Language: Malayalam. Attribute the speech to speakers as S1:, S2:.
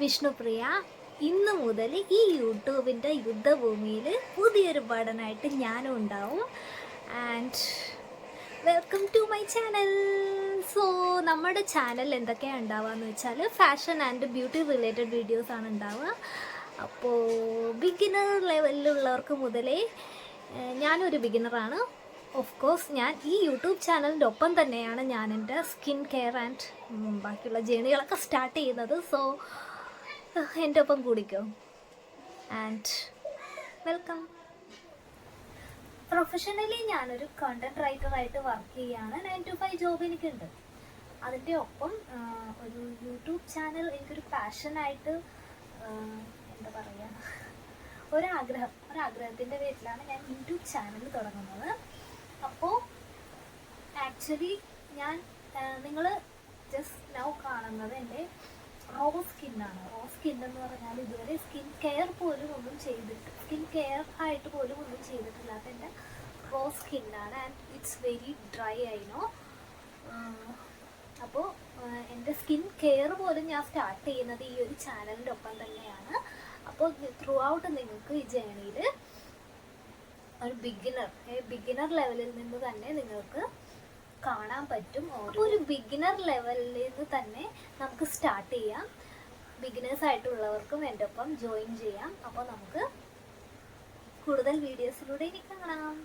S1: വിഷ്ണുപ്രിയ. ഇന്ന് മുതൽ ഈ യൂട്യൂബിൻ്റെ യുദ്ധഭൂമിയിൽ പുതിയൊരു പഠനമായിട്ട് ഞാനും ഉണ്ടാവും. And welcome to my channel. So നമ്മുടെ ചാനൽ എന്തൊക്കെയാണ് ഉണ്ടാവുകയെന്ന് വെച്ചാൽ ഫാഷൻ ആൻഡ് ബ്യൂട്ടി റിലേറ്റഡ് വീഡിയോസാണ് ഉണ്ടാവുക. അപ്പോൾ ബിഗിനർ ലെവലിലുള്ളവർക്ക് മുതലേ ഞാനൊരു ബിഗിനറാണ്. ഓഫ് കോഴ്സ് ഞാൻ ഈ യൂട്യൂബ് ചാനലിൻ്റെ ഒപ്പം തന്നെയാണ് ഞാൻ എൻ്റെ സ്കിൻ കെയർ ആൻഡ് ബാക്കിയുള്ള ജേണികളൊക്കെ സ്റ്റാർട്ട് ചെയ്യുന്നത്. സോ എൻ്റെ ഒപ്പം കൂടിക്കോ. And welcome. പ്രൊഫഷണലി ഞാനൊരു കണ്ടൻറ് റൈറ്ററായിട്ട് വർക്ക് ചെയ്യുകയാണ്. 9 to 5 ജോബ് എനിക്കുണ്ട്. അതിൻ്റെ ഒപ്പം ഒരു യൂട്യൂബ് ചാനൽ എനിക്കൊരു പാഷനായിട്ട് എന്താ പറയുക, ഒരാഗ്രഹത്തിൻ്റെ പേരിലാണ് ഞാൻ യൂട്യൂബ് ചാനൽ തുടങ്ങുന്നത്. അപ്പോൾ ആക്ച്വലി നിങ്ങൾ ജസ്റ്റ് നൗ കാണുന്നത് എൻ്റെ റോ സ്കിന്നാണ്. റോ സ്കിൻ എന്ന് പറഞ്ഞാൽ ഇതുവരെ സ്കിൻ കെയർ ആയിട്ട് പോലും ഒന്നും ചെയ്തിട്ടില്ലാത്ത എൻ്റെ റോ സ്കിന്നാണ്. ആൻഡ് ഇറ്റ്സ് വെരി ഡ്രൈ ആയിനോ. അപ്പോൾ എൻ്റെ സ്കിൻ കെയർ പോലും ഞാൻ സ്റ്റാർട്ട് ചെയ്യുന്നത് ഈ ഒരു ചാനലിൻ്റെ ഒപ്പം തന്നെയാണ്. അപ്പോൾ ത്രൂ ഔട്ട് നിങ്ങൾക്ക് ഈ ജേണിയിൽ ഒരു ബിഗിനർ ലെവലിൽ നിന്ന് തന്നെ നിങ്ങൾക്ക് കാണാൻ പറ്റും. ഒരു ബിഗിനർ ലെവലിൽ നിന്ന് തന്നെ നമുക്ക് സ്റ്റാർട്ട് ചെയ്യാം. ബിഗിനേഴ്സ് ആയിട്ടുള്ളവർക്കും എൻ്റെ ഒപ്പം ജോയിൻ ചെയ്യാം. അപ്പോൾ നമുക്ക് കൂടുതൽ വീഡിയോസിലൂടെ ഇനി കാണാം.